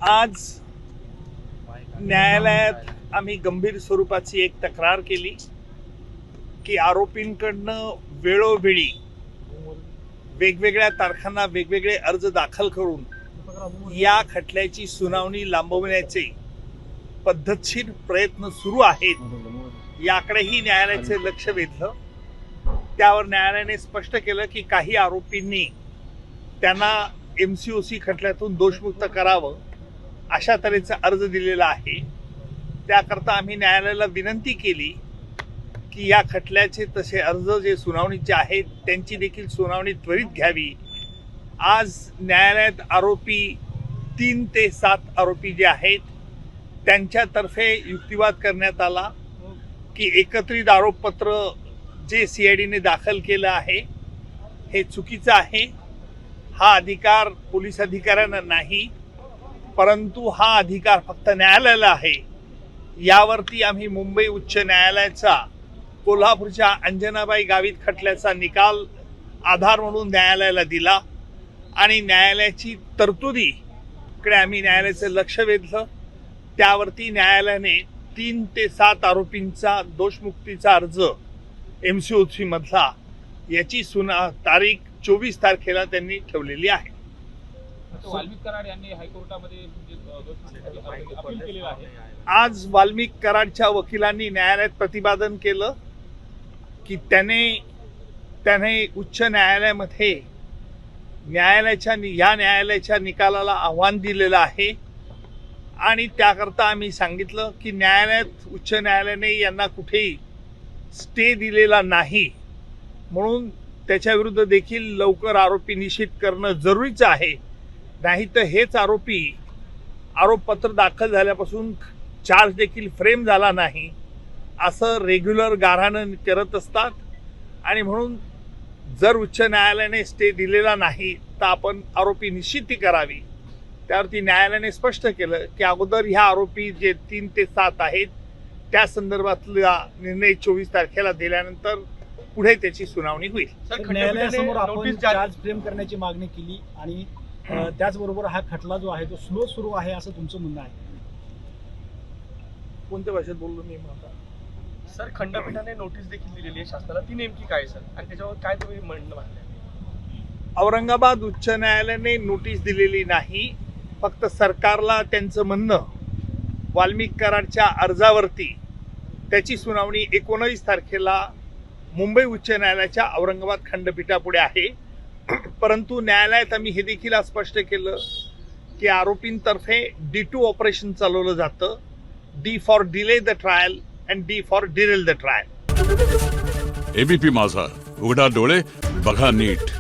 आज न्यायालयात आम्ही गंभीर स्वरूपाची एक तक्रार केली की आरोपींकडनं वेळोवेळी वेगवेगळ्या तारखांना वेगवेगळे अर्ज दाखल करून या खटल्याची सुनावणी लांबवण्याचे पद्धतशीर प्रयत्न सुरू आहेत याकडेही न्यायालयाचे लक्ष वेधलं। त्यावर न्यायालयाने स्पष्ट केलं की काही आरोपींनी त्यांना MCOC खटल्यातून दोषमुक्त करावं अशा तऱ्हेचा अर्ज दिलेला आहे। त्याकरता आम्ही न्यायालयाला विनंती केली की या खटल्याचे तसे अर्ज जे सुनावणीचे आहेत त्यांची देखील सुनावणी त्वरित घ्यावी। आज न्यायालयात आरोपी 3 ते 7 आरोपी जे आहेत त्यांच्यातर्फे युक्तिवाद करण्यात आला की एकत्रित आरोपपत्र जे CIDने दाखल केलं आहे हे चुकीचं आहे। हा अधिकार पोलीस अधिकाऱ्यांना नाही, परंतु हा अधिकार फक्त न्यायालयाला आहे। यावरती आम्ही मुंबई उच्च न्यायालयाचा कोल्हापूरच्या अंजनाबाई गावित खटल्याचा निकाल आधार म्हणून न्यायालयाला दिला आणि न्यायालयाची तरतुदीकडे आम्ही न्यायालयाचं लक्ष वेधलं। त्यावरती न्यायालयाने 3 ते 7 आरोपींचा दोषमुक्तीचा अर्ज MCOC मधला याची तारीख 24 तारखेला त्यांनी ठेवलेली आहे। वाल्मिक कराड यांनी हायकोर्टामध्ये अपील केलेलं आहे। आज वाल्मिक कराडच्या वकिलांनी न्यायालयात प्रतिपादन केलं की त्याने उच्च न्यायालयामध्ये न्यायालयाच्या निकालाला आव्हान दिलेलं आहे आणि त्याकरता आम्ही सांगितलं की उच्च न्यायालयाने यांना कुठेही स्टे दिलेला नाही, म्हणून त्याच्या विरुद्ध देखील लवकर आरोपी निश्चित करणं जरुरीचं आहे। नाही तर हेच आरोपपत्र दाखल झाल्यापासून चार्ज देखील फ्रेम झाला नाही असं रेग्युलर गाऱ्हाणं करत असतात आणि म्हणून जर उच्च न्यायालयाने स्टे दिलेला नाही तर आपण आरोपी निश्चिती करावी। त्यावरती न्यायालयाने स्पष्ट केलं की अगोदर ह्या आरोपी जे 3 ते 7 आहेत त्या संदर्भातला निर्णय 24 तारखेला दिल्यानंतर पुढे त्याची सुनावणी होईल। न्यायालयासमोर आपण चार्ज फ्रेम करण्याची मागणी केली आणि त्याचबरोबर हा खटला जो आहे तो स्लो सुरू आहे असं तुमचं म्हणणं आहे। कोणत्या भाषेत बोललो मी माझा? सर, खंडपीठाने नोटीस देखील दिलेली आहे शासनाला, ती नेमकी काय सर आणि त्याच्यावर काय तुम्ही म्हणणं मांडलंय? औरंगाबाद उच्च न्यायालयाने नोटीस दिलेली नाही, फक्त सरकारला त्यांचं म्हणणं वाल्मिक कराडच्या अर्जावरती त्याची सुनावणी 19 तारखेला मुंबई उच्च न्यायालयाच्या औरंगाबाद खंडपीठापुढे आहे। परंतु न्यायालयात आम्ही हे देखील स्पष्ट केलं की आरोपींतर्फे D2 ऑपरेशन चालवलं जातं, D for delay the trial and D for Daryl the trial. ABP माझा, उघडा डोळे बघा नीट।